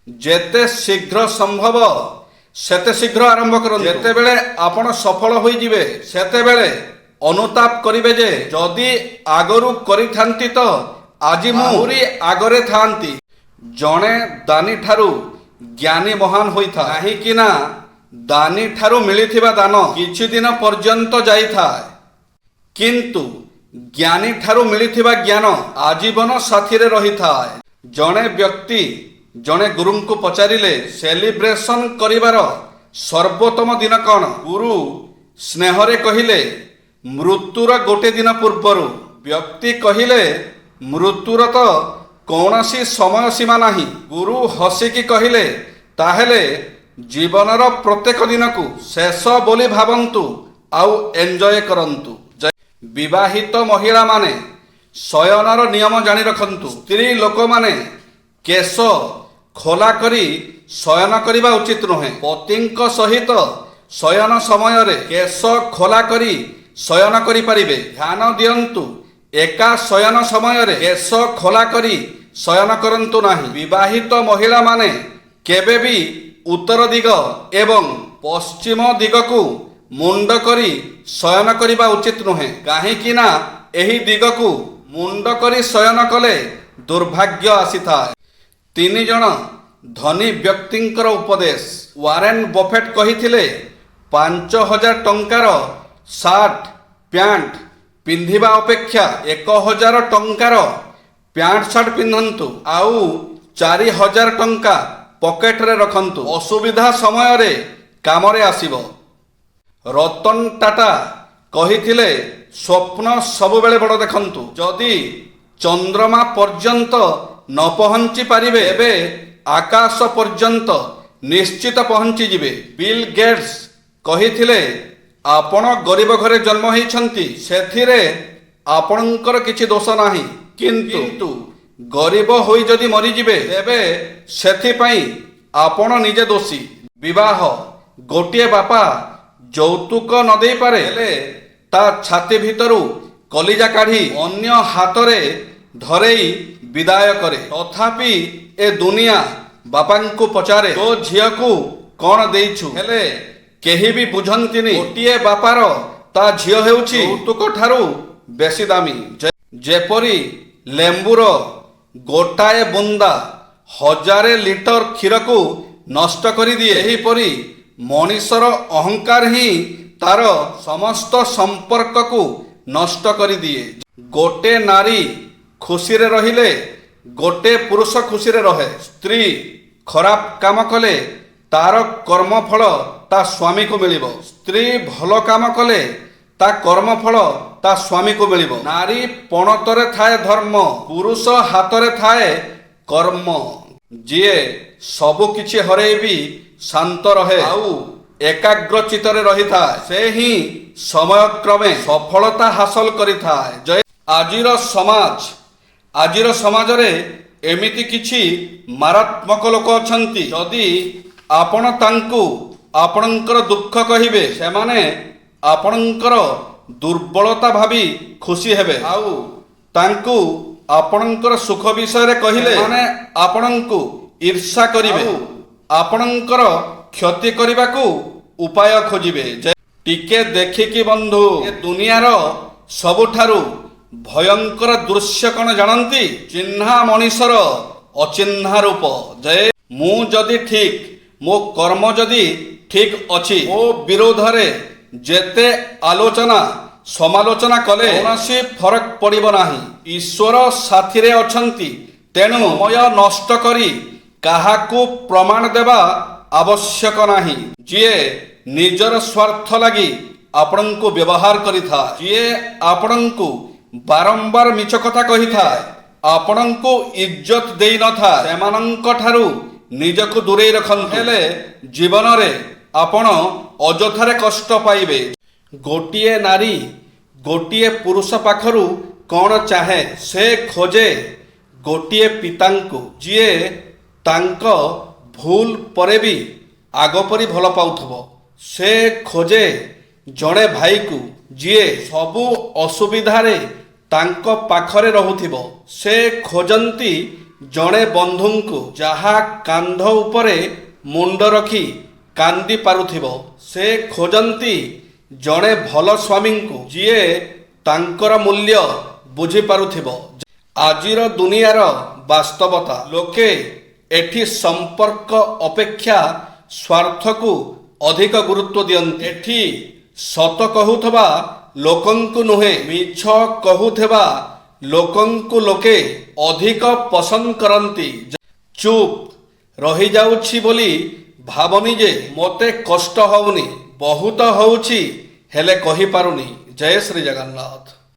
ଯେତେ ଶୀଘ୍ର ସମ୍ଭବ ସେତେ ଶୀଘ୍ର ଆରମ୍ଭ କରନ୍ତୁ। ଯେତେବେଳେ ଆପଣ ସଫଳ ହୋଇଯିବେ ସେତେବେଳେ ଅନୁତାପ କରିବେ ଯେ ଯଦି ଆଗରୁ କରିଥାନ୍ତି ତ ଆଜି ମୁଁ ଆହୁରି ଆଗରେ ଥାନ୍ତି। ଜଣେ ଦାନୀ ଠାରୁ ଜ୍ଞାନୀ ମହାନ ହୋଇଥାଏ, କାହିଁକି ନା ଦାନୀ ଠାରୁ ମିଳିଥିବା ଦାନ କିଛି ଦିନ ପର୍ଯ୍ୟନ୍ତ ଯାଇଥାଏ, କିନ୍ତୁ ଜ୍ଞାନୀ ଠାରୁ ମିଳିଥିବା ଜ୍ଞାନ ଆଜୀବନ ସାଥିରେ ରହିଥାଏ। ଜଣେ ବ୍ୟକ୍ତି ଜଣେ ଗୁରୁଙ୍କୁ ପଚାରିଲେ ସେଲିବ୍ରେସନ କରିବାର ସର୍ବୋତ୍ତମ ଦିନ କ'ଣ? ଗୁରୁ ସ୍ନେହରେ କହିଲେ ମୃତ୍ୟୁର ଗୋଟେ ଦିନ ପୂର୍ବରୁ। ବ୍ୟକ୍ତି କହିଲେ ମୃତ୍ୟୁର ତ କୌଣସି ସମୟ ସୀମା ନାହିଁ। ଗୁରୁ ହସିକି କହିଲେ ତାହେଲେ ଜୀବନର ପ୍ରତ୍ୟେକ ଦିନକୁ ଶେଷ ବୋଲି ଭାବନ୍ତୁ ଆଉ ଏନ୍ଜୟ କରନ୍ତୁ। ବିବାହିତ ମହିଳାମାନେ ଶୟନର ନିୟମ ଜାଣି ରଖନ୍ତୁ। ସ୍ତ୍ରୀ ଲୋକମାନେ କେଶ ଖୋଲା କରି ଶୟନ କରିବା ଉଚିତ ନୁହେଁ। ପତିଙ୍କ ସହିତ ଶୟନ ସମୟରେ କେଶ ଖୋଲା କରି ଶୟନ କରିପାରିବେ। ଧ୍ୟାନ ଦିଅନ୍ତୁ, ଏକା ଶୟନ ସମୟରେ କେଶ ଖୋଲା କରି ଶୟନ କରନ୍ତୁ ନାହିଁ। ବିବାହିତ ମହିଳାମାନେ କେବେ ବି ଉତ୍ତର ଦିଗ ଏବଂ ପଶ୍ଚିମ ଦିଗକୁ ମୁଣ୍ଡ କରି ଶୟନ କରିବା ଉଚିତ ନୁହେଁ, କାହିଁକି ନା ଏହି ଦିଗକୁ ମୁଣ୍ଡ କରି ଶୟନ କଲେ ଦୁର୍ଭାଗ୍ୟ ଆସିଥାଏ। 3 ଜଣ ଧନୀ ବ୍ୟକ୍ତିଙ୍କର ଉପଦେଶ। ୱାରେନ୍ ବଫେଟ୍ କହିଥିଲେ 5,000 ଟଙ୍କାର ସାର୍ଟ ପ୍ୟାଣ୍ଟ ପିନ୍ଧିବା ଅପେକ୍ଷା 1,000 ଟଙ୍କାର ପ୍ୟାଣ୍ଟ ସାର୍ଟ ପିନ୍ଧନ୍ତୁ ଆଉ 4,000 ଟଙ୍କା ପକେଟରେ ରଖନ୍ତୁ। ଅସୁବିଧା ସମୟରେ କାମରେ ଆସିବ। ରତନ ଟାଟା କହିଥିଲେ ସ୍ୱପ୍ନ ସବୁବେଳେ ବଡ଼ ଦେଖନ୍ତୁ। ଯଦି ଚନ୍ଦ୍ରମା ପର୍ଯ୍ୟନ୍ତ ନ ପହଞ୍ଚି ପାରିବେ ଏବେ ଆକାଶ ପର୍ଯ୍ୟନ୍ତ ନିଶ୍ଚିତ ପହଞ୍ଚିଯିବେ। ବିଲ୍ ଗେଟ୍ସ କହିଥିଲେ ଆପଣ ଗରିବ ଘରେ ଜନ୍ମ ହୋଇଛନ୍ତି, ସେଥିରେ ଆପଣଙ୍କର କିଛି ଦୋଷ ନାହିଁ, କିନ୍ତୁ ଗରିବ ହୋଇ ଯଦି ମରିଯିବେ ତେବେ ସେଥିପାଇଁ ଆପଣ ନିଜେ ଦୋଷୀ। ବିବାହ ଗୋଟିଏ ବାପା ଯୌତୁକ ନ ଦେଇପାରେ, ହେଲେ ତା ଛାତି ଭିତରୁ କଲିଜା କାଢି ଅନ୍ୟ ହାତରେ ଧରେଇ ବିଦାୟ କରେ। ତଥାପି ଏ ଦୁନିଆ ବାପାଙ୍କୁ ପଚାରେ ତୋ ଝିଅକୁ କ'ଣ ଦେଇଛୁ, ହେଲେ କେହି ବି ବୁଝନ୍ତିନି ଗୋଟିଏ ବାପାର ତା ଝିଅ ହେଉଛି ଯୌତୁକ ଠାରୁ ବେଶୀ ଦାମୀ। ଯେପରି ଲେମ୍ବୁର ଗୋଟାଏ ବୁନ୍ଦା 1000 ଲିଟର କ୍ଷୀରକୁ ନଷ୍ଟ କରିଦିଏ, ଏହିପରି ମଣିଷର ଅହଙ୍କାର ହିଁ ତାର ସମସ୍ତ ସମ୍ପର୍କକୁ ନଷ୍ଟ କରିଦିଏ। ଗୋଟେ ନାରୀ ଖୁସିରେ ରହିଲେ ଗୋଟେ ପୁରୁଷ ଖୁସିରେ ରହେ। ସ୍ତ୍ରୀ ଖରାପ କାମ କଲେ ତାର କର୍ମଫଳ ତା ସ୍ୱାମୀକୁ ମିଳିବ। ସ୍ତ୍ରୀ ଭଲ କାମ କଲେ ତା କର୍ମଫଳ ତା ସ୍ୱାମୀକୁ ମିଳିବ। ନାରୀ ପଣତରେ ଥାଏ ଧର୍ମ, ପୁରୁଷ ହାତରେ ଥାଏ କର୍ମ। ଯିଏ ସବୁ କିଛି ହରେଇ ବି ଶାନ୍ତ ରହେ ଆଉ ଏକାଗ୍ର ଚିତ୍ତରେ ରହିଥାଏ, ସେ ହିଁ ସମୟକ୍ରମେ ସଫଳତା ହାସଲ କରିଥାଏ। ଆଜିର ସମାଜରେ ଏମିତି କିଛି ମାରାତ୍ମକ ଲୋକ ଅଛନ୍ତି, ଯଦି ଆପଣ ତାଙ୍କୁ ଆପଣଙ୍କର ଦୁଃଖ କହିବେ ସେମାନେ ଆପଣଙ୍କର ଦୁର୍ବଳତା ଭାବି ଖୁସି ହେବେ, ଆଉ ତାଙ୍କୁ ଆପଣଙ୍କର ସୁଖ ବିଷୟରେ କହିଲେ ସେମାନେ ଆପଣଙ୍କୁ ଈର୍ଷା କରିବେ, ଆପଣଙ୍କର କ୍ଷତି କରିବାକୁ ଉପାୟ ଖୋଜିବେ। ଟିକେ ଦେଖିକି ବନ୍ଧୁ, ଏ ଦୁନିଆର ସବୁଠାରୁ ଭୟଙ୍କର ଦୃଶ୍ୟ କ'ଣ ଜାଣନ୍ତି? ଚିହ୍ନା ମଣିଷର ଅଚିହ୍ନା ରୂପ। ମୁଁ ଯଦି ଠିକ, ମୋ କର୍ମ ଯଦି ଠିକ ଅଛି, ମୋ ବିରୋଧରେ ଯେତେ ଆଲୋଚନା ସମାଲୋଚନା କଲେ କୌଣସି ଫରକ ପଡ଼ିବ ନାହିଁ। ଈଶ୍ୱର ସାଥିରେ ଅଛନ୍ତି, ତେଣୁ ସମୟ ନଷ୍ଟ କରି କାହାକୁ ପ୍ରମାଣ ଦେବା ଆବଶ୍ୟକ ନାହିଁ। ଯିଏ ନିଜର ସ୍ୱାର୍ଥ ଲାଗି ଆପଣଙ୍କୁ ବ୍ୟବହାର କରିଥାଏ, ଯିଏ ଆପଣଙ୍କୁ ବାରମ୍ବାର ମିଛ କଥା କହିଥାଏ, ଆପଣଙ୍କୁ ଇଜ୍ଜତ ଦେଇନଥାଏ, ସେମାନଙ୍କ ଠାରୁ ନିଜକୁ ଦୂରେଇ ରଖନ୍ତୁ। ହେଲେ ଜୀବନରେ ଆପଣ ଅଯଥାରେ କଷ୍ଟ ପାଇବେ। ଗୋଟିଏ ନାରୀ ଗୋଟିଏ ପୁରୁଷ ପାଖରୁ କ'ଣ ଚାହେଁ? ସେ ଖୋଜେ ଗୋଟିଏ ପିତାଙ୍କୁ ଯିଏ ତାଙ୍କ ଭୁଲ ପରେ ବି ଆଗ ପରି ଭଲ ପାଉଥିବ। ସେ ଖୋଜେ ଜଣେ ଭାଇକୁ ଯିଏ ସବୁ ଅସୁବିଧାରେ ତାଙ୍କ ପାଖରେ ରହୁଥିବ। ସେ ଖୋଜନ୍ତି ଜଣେ ବନ୍ଧୁଙ୍କୁ ଯାହା କାନ୍ଧ ଉପରେ ମୁଣ୍ଡ ରଖି କାନ୍ଦି ପାରୁଥିବ। ସେ ଖୋଜନ୍ତି ଜଣେ ଭଲ ସ୍ୱାମୀଙ୍କୁ ଯିଏ ତାଙ୍କର ମୂଲ୍ୟ ବୁଝିପାରୁଥିବ। ଆଜିର ଦୁନିଆର ବାସ୍ତବତା, ଲୋକେ ଏଠି ସମ୍ପର୍କ ଅପେକ୍ଷା ସ୍ୱାର୍ଥକୁ ଅଧିକ ଗୁରୁତ୍ୱ ଦିଅନ୍ତି। ଏଠି ସତ କହୁଥିବା ଲୋକଙ୍କୁ ନୁହେଁ, ମିଛ କହୁଥିବା ଲୋକଙ୍କୁ ଲୋକେ ଅଧିକ ପସନ୍ଦ କରନ୍ତି। ଚୁପ୍ ରହିଯାଉଛି ବୋଲି ଭାବନି ଯେ ମୋତେ କଷ୍ଟ ହଉନି, ବହୁତ ହଉଛି ହେଲେ କହିପାରୁନି। ଜୟ ଶ୍ରୀ ଜଗନ୍ନାଥ।